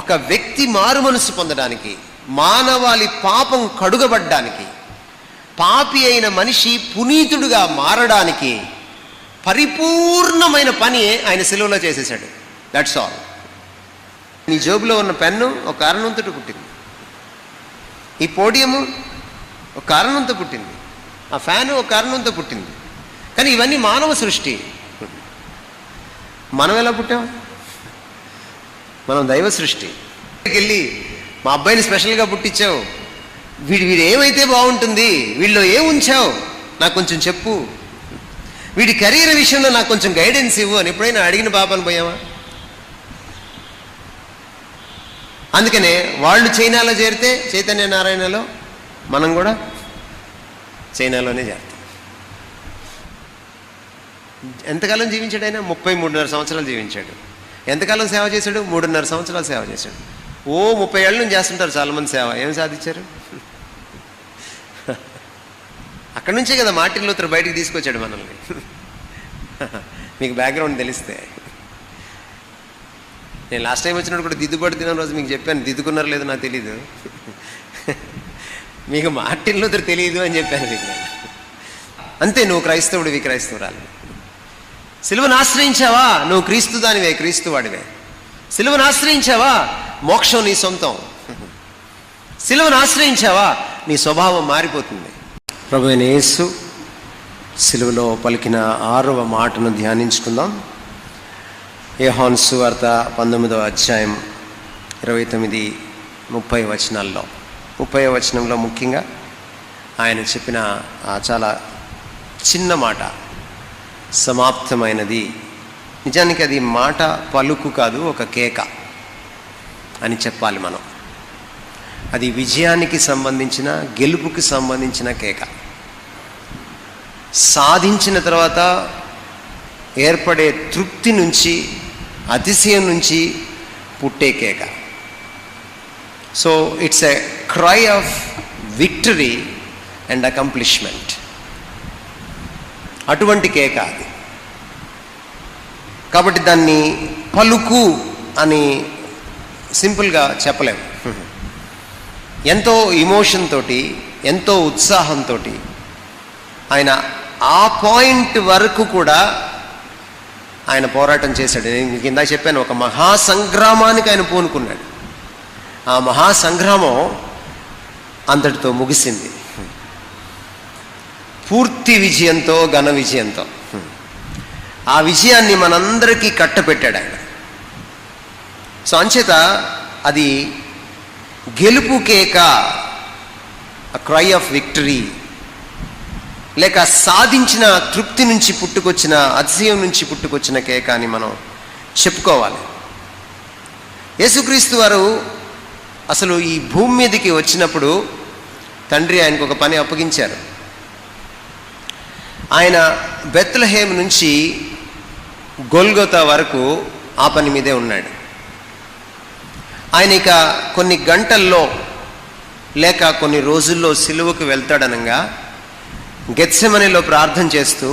ఒక వ్యక్తి మారు మనసు పొందడానికి, మానవాళి పాపం కడుగబడ్డానికి, పాపి అయిన మనిషి పునీతుడుగా మారడానికి పరిపూర్ణమైన పని ఆయన సిలువలో చేసేసాడు. That's all. నీ జోబులో ఉన్న పెన్ను ఒక కారణంతో పుట్టింది, ఈ పోడియము ఒక కారణంతో పుట్టింది, ఆ ఫ్యాను ఒక కారణంతో పుట్టింది. కానీ ఇవన్నీ మానవ సృష్టి. మనం ఎలా పుట్టాం? మనం దైవ సృష్టి. వెళ్ళి మా అబ్బాయిని స్పెషల్గా పుట్టించావు, వీడు ఏమైతే బాగుంటుంది, వీళ్ళలో ఏం ఉంచావు నాకు కొంచెం చెప్పు, వీడి కెరీర్ విషయంలో నాకు కొంచెం గైడెన్స్ ఇవ్వు అని ఎప్పుడైనా అడిగిన పాపని పోయావా? అందుకనే వాళ్ళు చైనాలో చేరితే చైతన్య నారాయణలో, మనం కూడా చైనాలోనే చేరుతాం. ఎంతకాలం జీవించాడు ఆయన? 33.5 సంవత్సరాలు జీవించాడు. ఎంతకాలం సేవ చేశాడు? 3.5 సంవత్సరాలు సేవ చేశాడు. 30 ఏళ్ళ నుంచి చేస్తుంటారు చాలామంది సేవ. ఏం సాధించారు? అక్కడి నుంచే కదా మార్టిన్ లూథర్ బయటికి తీసుకొచ్చాడు మనల్ని. మీకు బ్యాక్గ్రౌండ్ తెలిస్తే. నేను లాస్ట్ టైం వచ్చినప్పుడు కూడా దిద్దుబాటు దినం రోజు మీకు చెప్పాను, దిద్దుకున్నారో లేదో నాకు తెలీదు. మీకు మార్టిన్ లూథర్ తెలియదు అని చెప్పాను మీకు. అంతే, నువ్వు క్రైస్తవుడివి, క్రైస్తవురాలు. సిలువను ఆశ్రయించావా, నువ్వు క్రీస్తు దానివే, క్రీస్తు వాడివే. సిలువను ఆశ్రయించావా, మోక్షం నీ సొంతం. సిలువను ఆశ్రయించావా, నీ స్వభావం మారిపోతుంది. ప్రభువైన యేసు సిలువలో పలికిన 6వ మాటను ధ్యానించుకుందాం. యోహాను సువార్త 19వ అధ్యాయం 29-30 వచనాల్లో. 30వ వచనంలో ముఖ్యంగా ఆయన చెప్పిన చాలా చిన్న మాట, సమాప్తమైనది. నిజానికి అది మాట పలుకు కాదు, ఒక కేక అని చెప్పాలి మనం. అది విజయానికి సంబంధించిన, గెలుపుకి సంబంధించిన కేక. సాధించిన తర్వాత ఏర్పడే తృప్తి నుంచి, అతిశయం నుంచి పుట్టే కేక. So it's a cry of victory and accomplishment. అటువంటి కేక అది. కాబట్టి దాన్ని పలుకు అని సింపుల్గా చెప్పలేము. ఎంతో ఎమోషన్ తోటి, ఎంతో ఉత్సాహంతో ఆయన ఆ పాయింట్ వరకు కూడా ఆయన పోరాటం చేశాడు. నేను కింద చెప్పాను, ఒక మహాసంగ్రామానికి ఆయన పూనుకున్నాడు. ఆ మహాసంగ్రామం అంతటితో ముగిసింది, పూర్తి విజయంతో, ఘన విజయంతో. ఆ విజయాన్ని మనందరికీ కట్టపెట్టాడు ఆయన. సో అంచేత అది గెలుపు కేక, క్రై ఆఫ్ విక్టరీ, లేక సాధించిన తృప్తి నుంచి పుట్టుకొచ్చిన, అతిశయం నుంచి పుట్టుకొచ్చిన కేక అని మనం చెప్పుకోవాలి. యేసుక్రీస్తు వారు అసలు ఈ భూమి మీదకి వచ్చినప్పుడు తండ్రి ఆయనకు ఒక పని అప్పగించారు. ఆయన బెత్లెహేమ్ నుంచి గొల్గొతా వరకు ఆ పని మీదే ఉన్నాడు. ఆయన ఇక కొన్ని గంటల్లో లేక కొన్ని రోజుల్లో సిలువకు వెళ్తాడనగా గెత్సెమనీలో ప్రార్థన చేస్తూ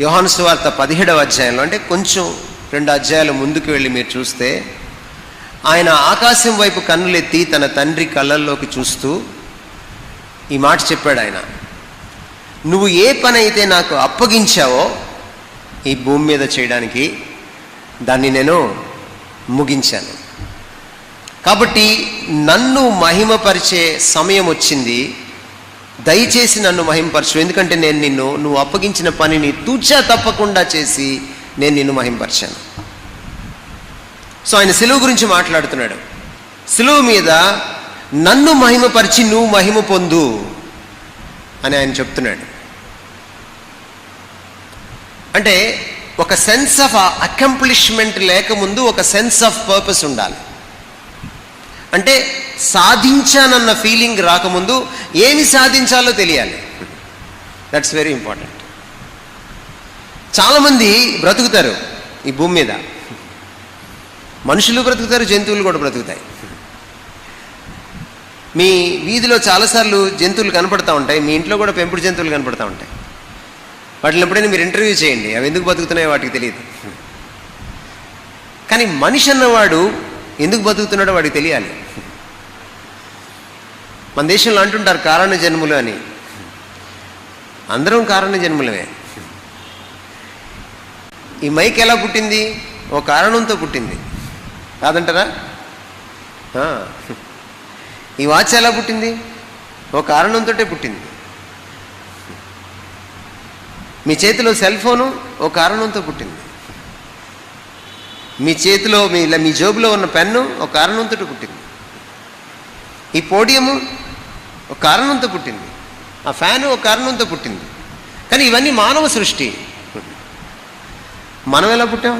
యోహాను సువార్త 17వ అధ్యాయంలో, అంటే కొంచెం 2 అధ్యాయాల ముందుకు వెళ్ళి మీరు చూస్తే, ఆయన ఆకాశం వైపు కన్నులెత్తి తన తండ్రి కళ్ళల్లోకి చూస్తూ ఈ మాట చెప్పాడు. ఆయన, నువ్వు ఏ పని అయితే నాకు అప్పగించావో ఈ భూమి మీద చేయడానికి, దాన్ని నేను ముగించాను. కాబట్టి నన్ను మహిమపరిచే సమయం వచ్చింది, దయచేసి నన్ను మహిమపరచు. ఎందుకంటే నేను నువ్వు అప్పగించిన పనిని తూచా తప్పకుండా చేసి నేను నిన్ను మహిమపరిచాను. సో ఆయన సిలువ గురించి మాట్లాడుతున్నాడు. సిలువ మీద నన్ను మహిమపరిచి నువ్వు మహిమ పొందు అని ఆయన చెప్తున్నాడు. అంటే ఒక సెన్స్ ఆఫ్ అకంప్లిష్మెంట్ లేకముందు ఒక సెన్స్ ఆఫ్ పర్పస్ ఉండాలి. అంటే సాధించానన్న ఫీలింగ్ రాకముందు ఏమి సాధించాలో తెలియాలి. That's very important. చాలామంది బ్రతుకుతారు ఈ భూమి మీద, మనుషులు బ్రతుకుతారు, జంతువులు కూడా బ్రతుకుతాయి. మీ వీధిలో చాలాసార్లు జంతువులు కనపడతా ఉంటాయి, మీ ఇంట్లో కూడా పెంపుడు జంతువులు కనపడతా ఉంటాయి. వాటిని ఎప్పుడైనా మీరు ఇంటర్వ్యూ చేయండి, అవి ఎందుకు బతుకుతున్నాయో వాటికి తెలియదు. కానీ మనిషి అన్నవాడు ఎందుకు బతుకుతున్నాడో వాడికి తెలియాలి. మన దేశంలో అంటుంటారు కారణ జన్ములు అని. అందరం కారణ జన్ములమే. ఈ మైక్ ఎలా పుట్టింది? ఓ కారణంతో పుట్టింది, కాదంటారా? ఈ వాచ్ ఎలా పుట్టింది? ఓ కారణంతో పుట్టింది. మీ చేతిలో సెల్ ఫోను ఓ కారణంతో పుట్టింది. మీ చేతిలో మీ జోబులో ఉన్న పెన్ను ఒక కారణంతో పుట్టింది. ఈ పోడియము ఒక కారణంతో పుట్టింది. ఆ ఫ్యాను ఒక కారణంతో పుట్టింది. కానీ ఇవన్నీ మానవ సృష్టి. మనం ఎలా పుట్టాం?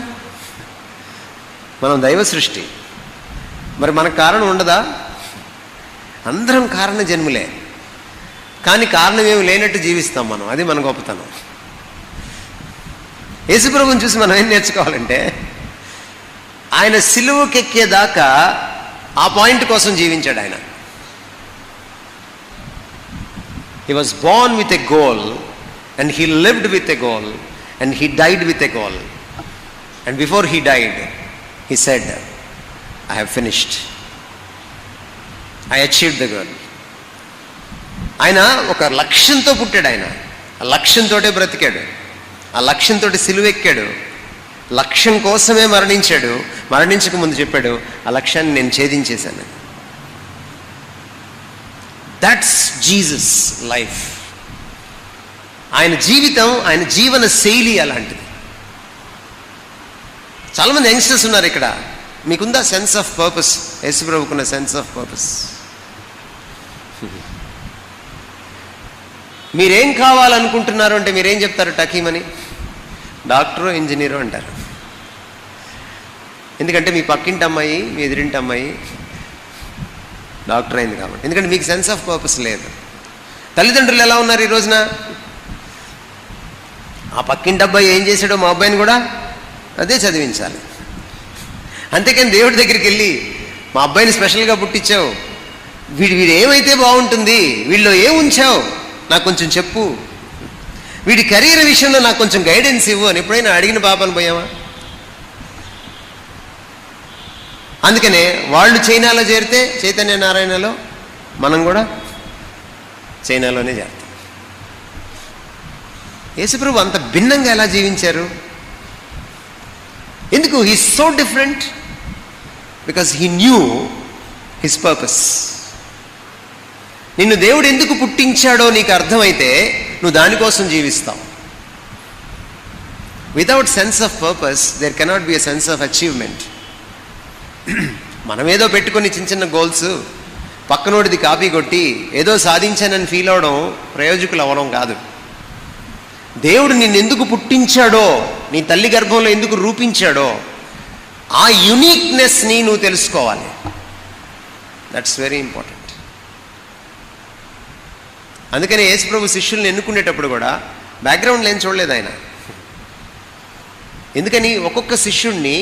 మనం దైవ సృష్టి. మరి మనకు కారణం ఉండదా? అందరం కారణ జన్ములే. కానీ కారణం ఏమి లేనట్టు జీవిస్తాం మనం. అది మన గొప్పతనం. యేసుప్రభుని చూసి మనం ఏం నేర్చుకోవాలంటే, ఆయన సిలువకెక్కేదాకా ఆ పాయింట్ కోసం జీవించాడు ఆయన. He was born with a goal and he lived with a goal and he died with a goal. And before he died, he said, I have finished. I achieved the goal. ఆయన ఒక లక్ష్యంతో పుట్టాడు. ఆయన ఆ లక్ష్యంతోటే బ్రతికాడు. ఆ లక్ష్యంతో సిలువెక్కాడు. లక్ష్యం కోసమే మరణించాడు. మరణించక ముందు చెప్పాడు, ఆ లక్ష్యాన్ని నేను ఛేదించేశాను. That's Jesus life. ఆయన జీవితం, ఆయన జీవన శైలి అలాంటిది. చాలామంది యంగ్స్టర్స్ ఉన్నారు ఇక్కడ. మీకుందా సెన్స్ ఆఫ్ పర్పస్? యేసుప్రభుకున్న సెన్స్ ఆఫ్ పర్పస్. మీరేం కావాలనుకుంటున్నారు అంటే మీరేం చెప్తారు? టకీమని డాక్టరు, ఇంజనీరు అంటారు. ఎందుకంటే మీ పక్కింటి అమ్మాయి, మీ ఎదురింటి అమ్మాయి డాక్టర్ అయింది కాబట్టి. ఎందుకంటే మీకు సెన్స్ ఆఫ్ పర్పస్ లేదు. తల్లిదండ్రులు ఎలా ఉన్నారు ఈ రోజున? ఆ పక్కింటి అబ్బాయి ఏం చేశాడో మా అబ్బాయిని కూడా అదే చదివించాలి. అంతేకాని దేవుడి దగ్గరికి వెళ్ళి, మా అబ్బాయిని స్పెషల్గా పుట్టించావు, వీడు ఏమైతే బాగుంటుంది, వీళ్ళలో ఏం ఉంచావు నాకు కొంచెం చెప్పు, వీడి కెరీర్ విషయంలో నాకు కొంచెం గైడెన్స్ ఇవ్వు అని ఎప్పుడైనా అడిగిన పాపను పోయామా? అందుకనే వాళ్ళు చైనాలో చేరితే చైతన్య నారాయణలో, మనం కూడా చైనాలోనే చేరుతాం. యేసుప్రభు అంత భిన్నంగా ఎలా జీవించారు? ఎందుకు? He so different because he knew his purpose. నిన్ను దేవుడు ఎందుకు పుట్టించాడో నీకు అర్థమైతే నువ్వు దానికోసం జీవిస్తావు. Without sense of purpose there cannot be a sense of achievement. మనం ఏదో పెట్టుకొని చిన్న చిన్న గోల్స్, పక్కనోడిది కాపీ కొట్టి ఏదో సాధించానని ఫీల్ అవడం ప్రయోజకులు అవ్వడం కాదు. దేవుడు నిన్ను ఎందుకు పుట్టించాడో, నీ తల్లి గర్భంలో ఎందుకు రూపించాడో, ఆ యునీక్నెస్ని నువ్వు తెలుసుకోవాలి. That's very important. అందుకని యేసుప్రభు శిష్యుల్ని ఎన్నుకునేటప్పుడు కూడా బ్యాక్గ్రౌండ్లో ఏం చూడలేదు ఆయన. ఎందుకని? ఒక్కొక్క శిష్యుణ్ణి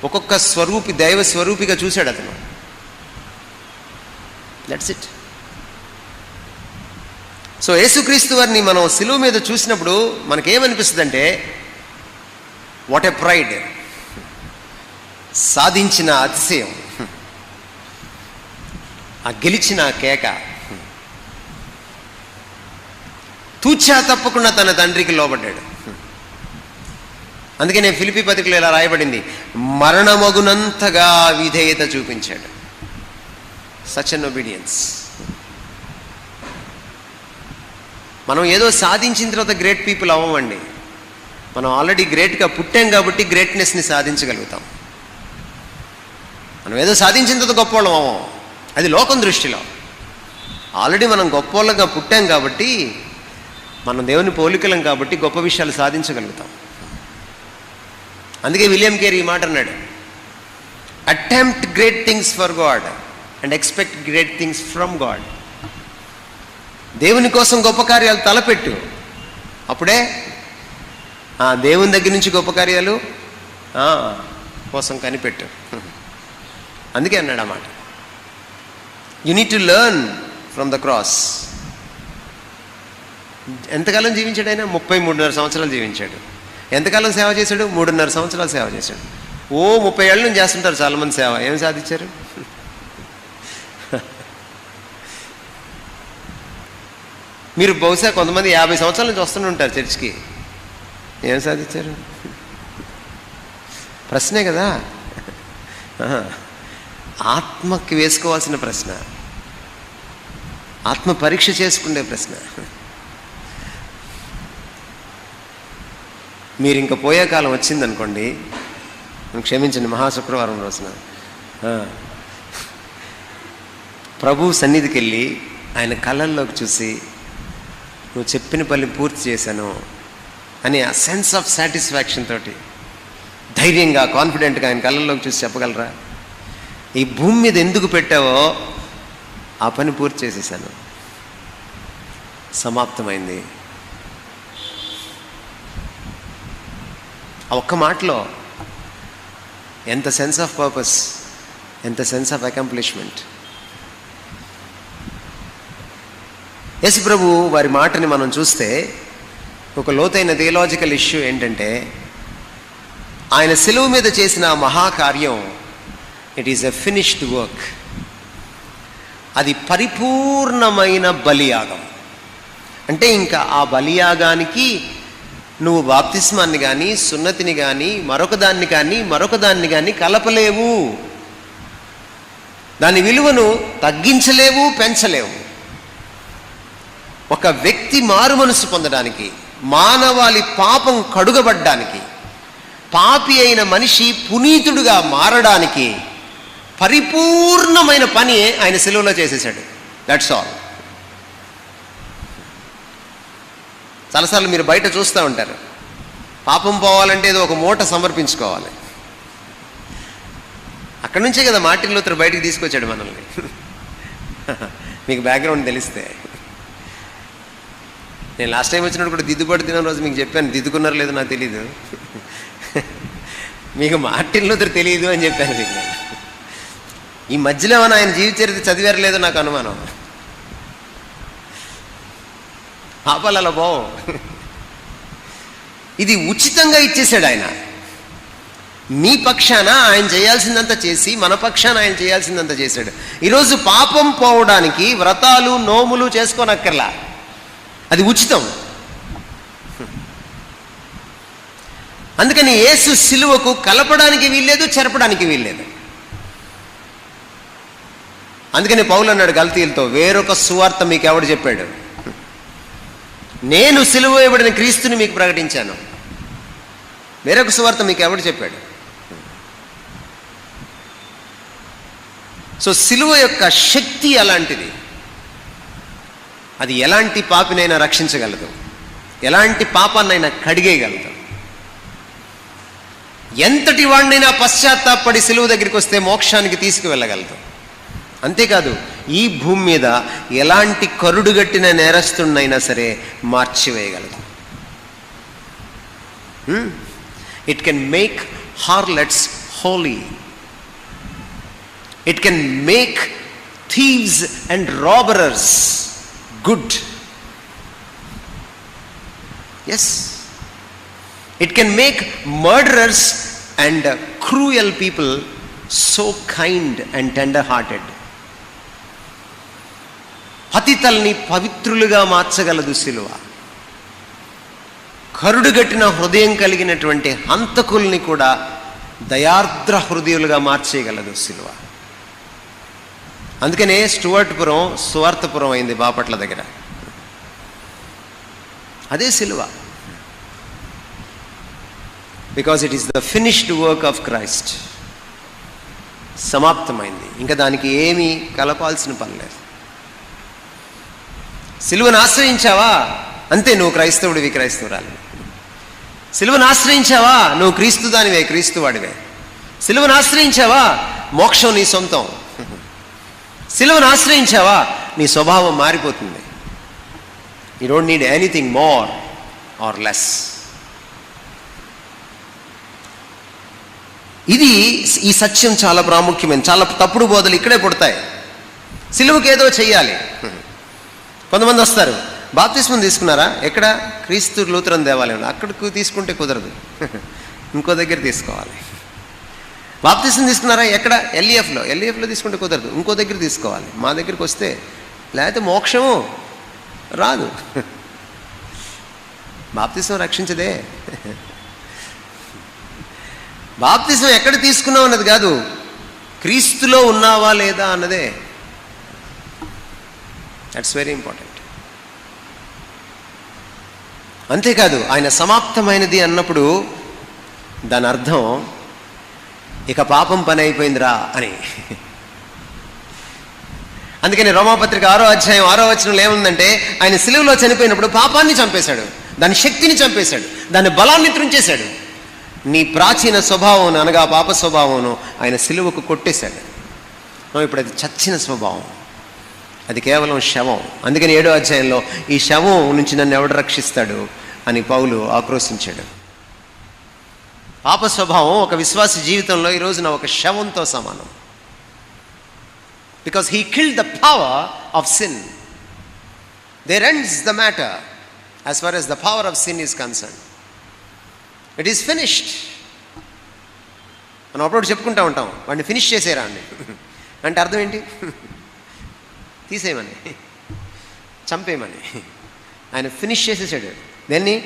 ఒక్కొక్క స్వరూపి, దైవ స్వరూపిగా చూశాడు అతను. That's it. సో యేసుక్రీస్తు వారిని మనం సిలువ మీద చూసినప్పుడు మనకేమనిపిస్తుంది అంటే, వాట్ ఎ ప్రైడ్, సాధించిన అతిశయం, ఆ గెలిచిన కేక, తూచా తప్పకుండా తన తండ్రికి లోబడ్డాడు. అందుకనే ఫిలిప్పీ పత్రికలో ఇలా రాయబడింది, మరణమగునంతగా విధేయత చూపించాడు. Such an obedience. మనం ఏదో సాధించిన తర్వాత గ్రేట్ పీపుల్ అవ్వమండి. మనం ఆల్రెడీ గ్రేట్గా పుట్టాం కాబట్టి గ్రేట్నెస్ని సాధించగలుగుతాం. మనం ఏదో సాధించిన తర్వాత గొప్పవాళ్ళం అవ్వం. అది లోకం దృష్టిలో. ఆల్రెడీ మనం గొప్పవాళ్ళగా పుట్టాం కాబట్టి, మనం దేవుని పోలికలం కాబట్టి గొప్ప విషయాలు సాధించగలుగుతాం. అందుకే విలియం కేరీ ఈ మాట అన్నాడు, attempt great things for God and expect great things from God. దేవుని కోసం గొప్ప కార్యాలు తలపెట్టు, అప్పుడే దేవుని దగ్గర నుంచి గొప్ప కార్యాలు కోసం కనిపెట్టు. అందుకే అన్నాడు అన్నమాట. You need to learn from the cross. ఎంతకాలం జీవించాడు ఆయన? 33.5 సంవత్సరాలు జీవించాడు. ఎంతకాలం సేవ చేశాడు? 3.5 సంవత్సరాలు సేవ చేశాడు. 30 ఏళ్ళ నుంచి చేస్తుంటారు చాలామంది సేవ. ఏం సాధించారు? మీరు బహుశా కొంతమంది 50 సంవత్సరాల నుంచి వస్తూనే ఉంటారు చర్చికి. ఏం సాధించారు? ప్రశ్నే కదా, ఆత్మకి వేసుకోవాల్సిన ప్రశ్న, ఆత్మ పరీక్ష చేసుకునే ప్రశ్న. మీరు ఇంకా పోయే కాలం వచ్చిందనుకోండి, క్షమించండి, మహాశుక్రవారం రోజున ప్రభు సన్నిధికి వెళ్ళి ఆయన కళ్ళల్లోకి చూసి నువ్వు చెప్పిన పని పూర్తి చేశాను అని ఆ సెన్స్ ఆఫ్ సాటిస్ఫాక్షన్ తోటి ధైర్యంగా, కాన్ఫిడెంట్గా ఆయన కళ్ళల్లోకి చూసి చెప్పగలరా? ఈ భూమి మీద ఎందుకు పెట్టావో ఆ పని పూర్తి చేసేసాను, సమాప్తమైంది. ఆ ఒక్క మాటలో ఎంత సెన్స్ ఆఫ్ పర్పస్, ఎంత సెన్స్ ఆఫ్ అకంప్లిష్మెంట్. యేసు ప్రభు వారి మాటని మనం చూస్తే ఒక లోతైన థియలాజికల్ ఇష్యూ ఏంటంటే, ఆయన సిలువ మీద చేసిన మహాకార్యం, it is a finished work. అది పరిపూర్ణమైన బలియాగం. అంటే ఇంకా ఆ బలియాగానికి నువ్వు బాప్తిస్మాన్ని కానీ, సున్నతిని కానీ, మరొకదాన్ని కానీ కలపలేవు. దాని విలువను తగ్గించలేవు, పెంచలేవు. ఒక వ్యక్తి మారు మనసు పొందడానికి, మానవాళి పాపం కడుగబడ్డానికి, పాపి అయిన మనిషి పునీతుడుగా మారడానికి పరిపూర్ణమైన పని ఆయన సిలువలో చేసేసాడు. That's all. చాలాసార్లు మీరు బయట చూస్తూ ఉంటారు, పాపం పోవాలంటే ఏదో ఒక మూట సమర్పించుకోవాలి. అక్కడి నుంచే కదా మార్టిన్ లూథర్ బయటికి తీసుకొచ్చాడు మనల్ని. మీకు బ్యాక్గ్రౌండ్ తెలిస్తే, నేను లాస్ట్ టైం వచ్చినప్పుడు కూడా దిద్దుబాటు దినం రోజు మీకు చెప్పాను, దిద్దుకున్నారో లేదో నాకు తెలీదు. మీకు మార్టిన్ లూథర్ తెలియదు అని చెప్పాను మీకు. ఈ మధ్యలో ఏమైనా ఆయన జీవిత చరిత్ర చదివారు లేదో నాకు అనుమానం. పాపాలలో పోవు. ఇది ఉచితంగా ఇచ్చేసాడు ఆయన. మీ పక్షాన ఆయన చేయాల్సిందంతా చేసి, మన పక్షాన ఆయన చేయాల్సిందంతా చేశాడు. ఈరోజు పాపం పోవడానికి వ్రతాలు, నోములు చేసుకోనక్కర్లా, అది ఉచితం. అందుకని యేసు సిలువకు కలపడానికి వీల్లేదు, చెరపడానికి వీల్లేదు. అందుకని పౌలు అన్నాడు గల్తీయులతో, వేరొక సువార్త మీకు ఎవడు చెప్పాడు? నేను సిలువ వేయబడిన క్రీస్తుని మీకు ప్రకటించాను. వేరొక సువార్త మీకు ఎవడు చెప్పాడు? సో సిలువ యొక్క శక్తి అలాంటిది. అది ఎలాంటి పాపినైనా రక్షించగలదు, ఎలాంటి పాపాన్నైనా కడిగేయగలదు. ఎంతటి వాడినైనా పశ్చాత్తాపడి సిలువ దగ్గరికి వస్తే మోక్షానికి తీసుకువెళ్ళగలదు. అంతేకాదు, ఈ భూమి మీద ఎలాంటి కరుడుగట్టిన నేరస్తున్నైనా సరే మార్చివేయగలదు. It can make harlots holy. It can make thieves and robbers good. Yes, it can make murderers and cruel people so kind and tender hearted. పతితల్ని పవిత్రులుగా మార్చగలదు సిలువ. కరుడుగట్టిన హృదయం కలిగినటువంటి హంతకుల్ని కూడా దయార్ద్ర హృదయులుగా మార్చేయగలదు సిలువ. అందుకనే స్టువర్ట్పురం సువార్తపురం అయింది బాపట్ల దగ్గర. అదే సిలువ. Because it is the finished work of Christ. సమాప్తమైంది, ఇంకా దానికి ఏమీ కలపాల్సిన పని లేదు. సిలువను ఆశ్రయించావా, అంతే, నువ్వు క్రైస్తవుడివి, క్రైస్తవురాలి. సిలువను ఆశ్రయించావా, నువ్వు క్రీస్తు దానివే, క్రీస్తు వాడివే. సిలువను ఆశ్రయించావా, మోక్షం నీ సొంతం. సిలువను ఆశ్రయించావా, నీ స్వభావం మారిపోతుంది. You don't need anything more or less. ఇది, ఈ సత్యం చాలా ప్రాముఖ్యమైన. చాలా తప్పుడు బోధలు ఇక్కడే పుడతాయి. సిలువకి ఏదో చెయ్యాలి. కొంతమంది వస్తారు, బాప్తిస్మం తీసుకున్నారా? ఎక్కడ? క్రీస్తు లూథరన్ దేవాలయంలో. అక్కడికి తీసుకుంటే కుదరదు, ఇంకో దగ్గర తీసుకోవాలి. బాప్తిసం తీసుకున్నారా? ఎక్కడ? ఎల్ఈఎఫ్లో తీసుకుంటే కుదరదు, ఇంకో దగ్గర తీసుకోవాలి. మా దగ్గరికి వస్తే, లేకపోతే మోక్షము రాదు. బాప్తిసం రక్షించదే. బాప్తిసం ఎక్కడ తీసుకున్నావు అన్నది కాదు, క్రీస్తులో ఉన్నావా లేదా అన్నదే. That's very important. అంతేకాదు, ఆయన సమాప్తమైనది అన్నప్పుడు దాని అర్థం ఇక పాపం పని అయిపోయిందిరా అని. అందుకని రోమాపత్రిక 6వ అధ్యాయం 6వ వచనంలో ఏముందంటే, ఆయన సిలువలో చనిపోయినప్పుడు పాపాన్ని చంపేశాడు, దాని శక్తిని చంపేశాడు, దాని బలాన్ని త్రుంచేశాడు. నీ ప్రాచీన స్వభావం అనగా పాప స్వభావమును ఆయన సిలువకు కొట్టేశాడు. ఇప్పుడు అది చచ్చిన స్వభావం, అది కేవలం శవం. అందుకని 7వ అధ్యాయంలో ఈ శవం నుంచి నన్ను ఎవడు రక్షిస్తాడు అని పౌలు ఆక్రోశించాడు. పాప స్వభావం ఒక విశ్వాసి జీవితంలో ఈ రోజున ఒక శవంతో సమానం. Because he killed the power of sin. There ends the matter as far as the power of sin is concern. It is finished. మనం అప్పుడు చెప్పుకుంటూ ఉంటాం, వాడిని ఫినిష్ చేసేరా అండి అంటే అర్థం ఏంటి? తీసేయమని, చంపేయమని. ఆయన ఫినిష్ చేసేసాడు. దేన్ని?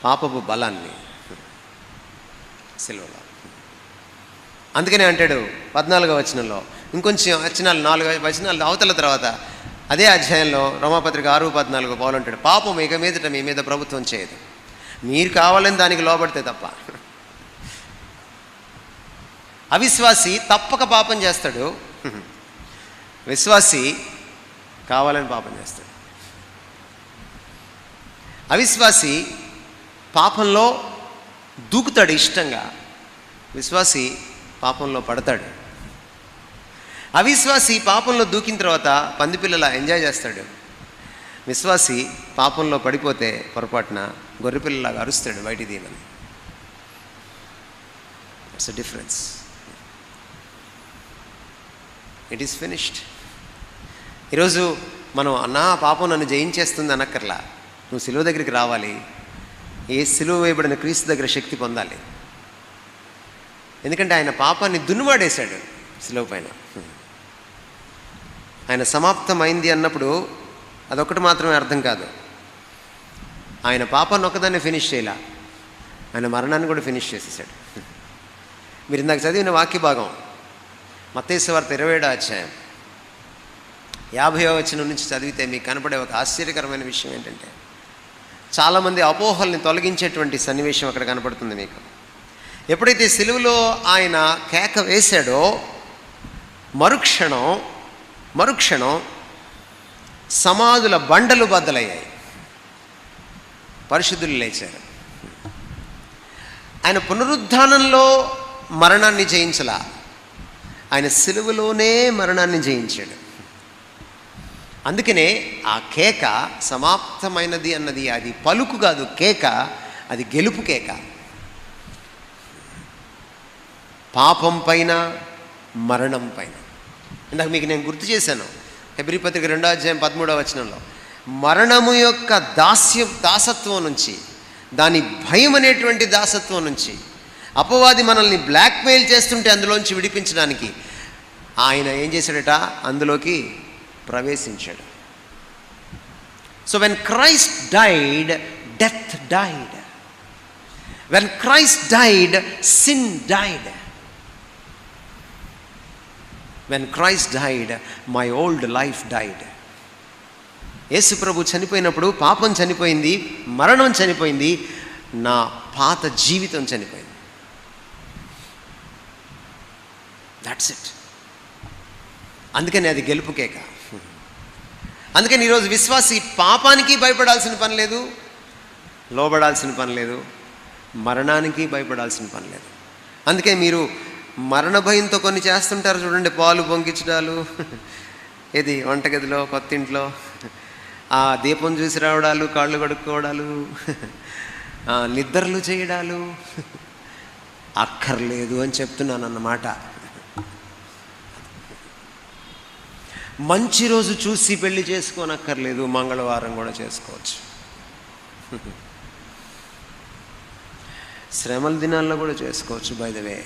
పాపపు బలాన్ని సిలువలో. అందుకనే అంటాడు 14వ వచనంలో, ఇంకొంచెం వచనాలు 4 వచనాలు అవతల తర్వాత అదే అధ్యాయంలో రోమాపత్రిక 6:14 పౌలు అంటాడు, పాపం ఇక మీదట మీ మీద ప్రభుత్వం చేయదు, మీరు కావాలని దానికి లోబడితే తప్ప. అవిశ్వాసి తప్పక పాపం చేస్తాడు, విశ్వాసి కావాలని పాపం చేస్తాడు. అవిశ్వాసి పాపంలో దూకుతాడు ఇష్టంగా, విశ్వాసి పాపంలో పడతాడు. అవిశ్వాసి పాపంలో దూకిన తర్వాత పందిపిల్లలా ఎంజాయ్ చేస్తాడు, విశ్వాసి పాపంలో పడిపోతే పొరపాటున గొర్రెపిల్లలాగా అరుస్తాడు బయటికి తీయమని. It's a difference. It is finished. ఈరోజు మనం అన్నా పాపం నన్ను జయించేస్తుంది అనక్కర్లా, నువ్వు సిలువ దగ్గరికి రావాలి, ఏ సిలువ వేయబడిన క్రీస్తు దగ్గర శక్తి పొందాలి. ఎందుకంటే ఆయన పాపాన్ని దున్నువాడేశాడు సిలువ పైన. ఆయన సమాప్తమైంది అన్నప్పుడు అదొకటి మాత్రమే అర్థం కాదు, ఆయన పాపాన్ని ఒక్కదాన్ని ఫినిష్ చేయాల, ఆయన మరణాన్ని కూడా ఫినిష్ చేసేసాడు. మీరు ఇందాక చదివిన వాక్య భాగం మత్తయి సువార్త 27వ అధ్యాయం 50వ వచనం నుంచి చదివితే మీకు కనపడే ఒక ఆశ్చర్యకరమైన విషయం ఏంటంటే, చాలామంది అపోహల్ని తొలగించేటువంటి సన్నివేశం అక్కడ కనపడుతుంది మీకు. ఎప్పుడైతే సిలువలో ఆయన కేక వేశాడో మరుక్షణం సమాధుల బండలు బద్దలయ్యాయి, పరిశుద్ధులు లేచారు. ఆయన పునరుద్ధానంలో మరణాన్ని జయించలా, ఆయన సిలువలోనే మరణాన్ని జయించాడు. అందుకనే ఆ కేక సమాప్తమైనది అన్నది అది పలుకు కాదు, కేక అది గెలుపు కేక. పాపం పైన, మరణం పైన. ఇందాక మీకు నేను గుర్తు చేశాను, హెబ్రీ పత్రిక 2వ అధ్యాయం 13వ వచనంలో, మరణము యొక్క దాసత్వం నుంచి, దాని భయం అనేటువంటి దాసత్వం నుంచి, అపవాది మనల్ని బ్లాక్మెయిల్ చేస్తుంటే అందులోంచి విడిపించడానికి ఆయన ఏం చేశాడట, అందులోకి ప్రవేశించాడు. So when Christ died, death died. When Christ died, sin died. When Christ died, my old life died. Yesu ప్రభు చనిపోయినప్పుడు పాపం చనిపోయింది, మరణం చనిపోయింది, నా పాత జీవితం చనిపోయింది. That's it. అందుకని అది గెలుపు కేక. అందుకని ఈరోజు విశ్వాసి పాపానికి భయపడాల్సిన పని లేదు, లోబడాల్సిన పని లేదు, మరణానికి భయపడాల్సిన పని లేదు. అందుకే మీరు మరణ భయంతో కొన్ని చేస్తుంటారు చూడండి, పాలు పొంగించడాలు, ఇది వంటగదిలో కొత్తింట్లో ఆ దీపం చూసి రావడాలు, కాళ్ళు కడుక్కోవడాలు, నిద్రలు చేయడాలు. అక్కర్లేదు అని చెప్తున్నాను అన్నమాట. మంచి రోజు చూసి పెళ్లి చేసుకోనక్కర్లేదు, మంగళవారం కూడా చేసుకోవచ్చు. శ్రమల దినాల్లో కూడా చేసుకోవచ్చు. బై ద వే,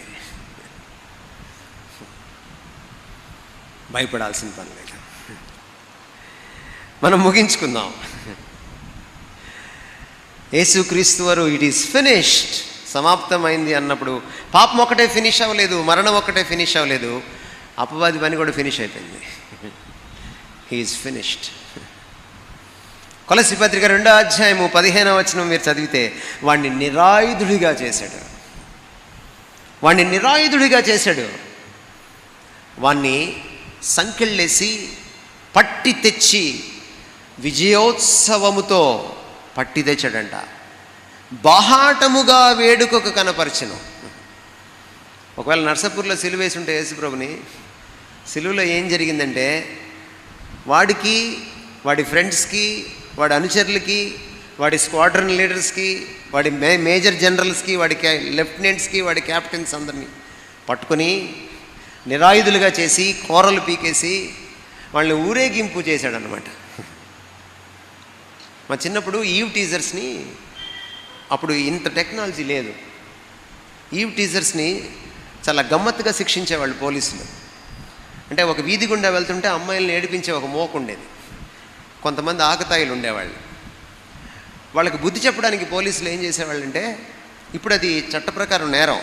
భయపడాల్సిన పని లేదు. మనం ముగించుకుందాం. యేసుక్రీస్తు వారు ఇట్ ఈస్ ఫినిష్డ్, సమాప్తమైంది అన్నప్పుడు పాపం ఒకటే ఫినిష్ అవ్వలేదు, మరణం ఒకటే ఫినిష్ అవ్వలేదు, అపవాది పని కూడా ఫినిష్ అయిపోయింది. He is finished. కొలస్సీ పత్రిక 2వ అధ్యాయము 15వ వచనం మీరు చదివితే వాణ్ణి నిరాయుధుడిగా చేశాడు. వాణ్ణి నిరాయుధుడిగా చేశాడు. వాణ్ణి సంకెళ్ళేసి పట్టి తెచ్చి విజయోత్సవముతో పట్టి తెచ్చాడంట. బాహాటముగా వేడుకకు కనపరచెను. ఒకవేళ నర్సాపూర్లో సిలువ వేసి ఉంటే యేసుప్రభుని, సిలువలో ఏం జరిగిందంటే వాడికి, వాడి ఫ్రెండ్స్కి, వాడి అనుచరులకి, వాడి స్క్వాడ్రన్ లీడర్స్కి, వాడి మేజర్ జనరల్స్కి, వాడి లెఫ్టినెంట్స్కి, వాడి క్యాప్టెన్స్ అందరినీ పట్టుకొని నిరాయుధులుగా చేసి కోరలు పీకేసి వాళ్ళని ఊరేగింపు చేశాడనమాట. మా చిన్నప్పుడు ఈవ్ టీజర్స్ని, అప్పుడు ఇంత టెక్నాలజీ లేదు, ఈవ్ టీజర్స్ని చాలా గమ్మత్తుగా శిక్షించేవాళ్ళు పోలీసులు. అంటే ఒక వీధి గుండా వెళ్తుంటే అమ్మాయిల్ని ఏడిపించే ఒక మోక ఉండేది. కొంతమంది ఆకతాయిలు ఉండేవాళ్ళు. వాళ్ళకి బుద్ధి చెప్పడానికి పోలీసులు ఏం చేసేవాళ్ళంటే, ఇప్పుడు అది చట్ట ప్రకారం నేరం,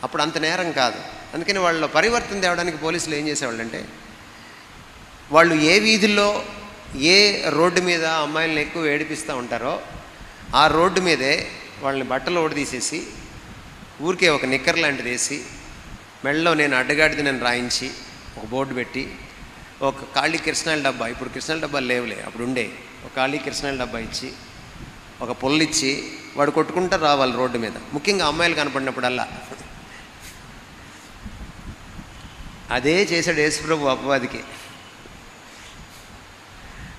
అప్పుడు అంత నేరం కాదు. అందుకని వాళ్ళ పరివర్తన తేవడానికి పోలీసులు ఏం చేసేవాళ్ళంటే, వాళ్ళు ఏ వీధుల్లో ఏ రోడ్డు మీద అమ్మాయిలను ఎక్కువ ఏడిపిస్తూ ఉంటారో ఆ రోడ్డు మీదే వాళ్ళని బట్టలు ఓడదీసేసి ఊరికే ఒక నిక్కర్ లాంటిది వేసి మెడలో నేను అడ్డగాడిది నేను రాయించి ఒక బోర్డు పెట్టి ఒక ఖాళీ కిరసనాయిల డబ్బా, ఇప్పుడు కిరసనాయిల డబ్బాలు లేవులే, అప్పుడు ఉండే, ఒక ఖాళీ కిరసనాయిల డబ్బా ఇచ్చి ఒక పొల్లిచ్చి వాడు కొట్టుకుంటూ రావాలి రోడ్డు మీద, ముఖ్యంగా అమ్మాయిలు కనపడినప్పుడల్లా. అదే చేశాడు యేసుప్రభు అపవాదికి.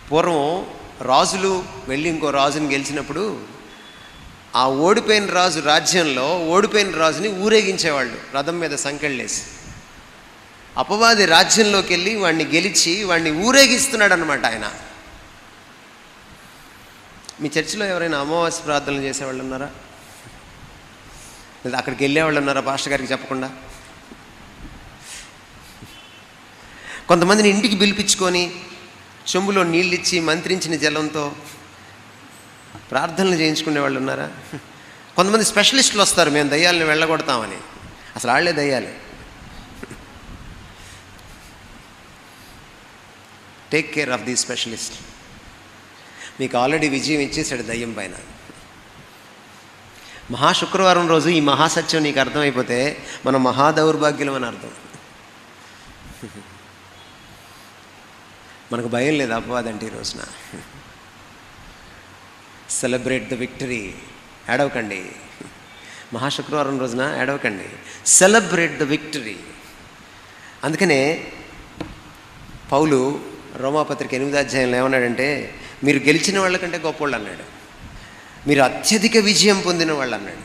పూర్వం రాజులు వెళ్ళి ఇంకో రాజుని గెలిచినప్పుడు ఆ ఓడిపోయిన రాజు రాజ్యంలో ఓడిపోయిన రాజుని ఊరేగించేవాళ్ళు రథం మీద సంకెళ్ళేసి. అపవాది రాజ్యంలోకి వెళ్ళి వాడిని గెలిచి వాడిని ఊరేగిస్తున్నాడు అనమాట ఆయన. మీ చర్చిలో ఎవరైనా అమావాస్య ప్రార్థనలు చేసేవాళ్ళు ఉన్నారా? లేదా అక్కడికి వెళ్ళేవాళ్ళు ఉన్నారా పాస్టర్ గారికి చెప్పకుండా? కొంతమందిని ఇంటికి పిలిపించుకొని చెంబులో నీళ్ళిచ్చి మంత్రించిన జలంతో ప్రార్థనలు చేయించుకునే వాళ్ళు ఉన్నారా? కొంతమంది స్పెషలిస్టులు వస్తారు, మేము దయ్యాలను వెళ్ళగొడతామని. అసలు వాళ్ళే దయ్యాలే. Take care of the specialist. మీకు ఆల్రెడీ విజయం ఇచ్చేసాడు దయ్యం పైన. మహాశుక్రవారం రోజు ఈ మహాసత్యం నీకు అర్థమైపోతే మనం మహాదౌర్భాగ్యం అని అర్థం. మనకు భయం లేదు అపవాదంటే ఈ రోజున. Celebrate the victory. ఏడవకండి, మహాశుక్రవారం రోజున ఏడవకండి, సెలబ్రేట్ ద విక్టరీ. అందుకనే పౌలు రోమాపత్రిక 8వ అధ్యాయంలో ఏమన్నాడంటే, మీరు గెలిచిన వాళ్ళకంటే గొప్పోళ్ళు అన్నాడు, మీరు అత్యధిక విజయం పొందిన వాళ్ళు అన్నాడు.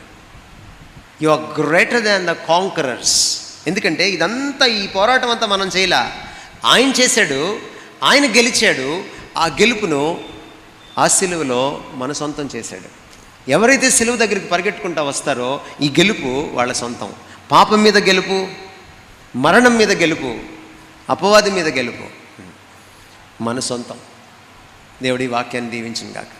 You are greater than the conquerors. ఎందుకంటే ఇదంతా, ఈ పోరాటం అంతా మనం చేయలా, ఆయన చేశాడు, ఆయన గెలిచాడు. ఆ గెలుపును ఆ సిలువలో మన సొంతం చేశాడు. ఎవరైతే సిలువ దగ్గరికి పరిగెట్టుకుంటూ వస్తారో ఈ గెలుపు వాళ్ళ సొంతం. పాపం మీద గెలుపు, మరణం మీద గెలుపు, అపవాది మీద గెలుపు మన సొంతం. దేవుడి వాక్యాన్ని దీవించును గాక.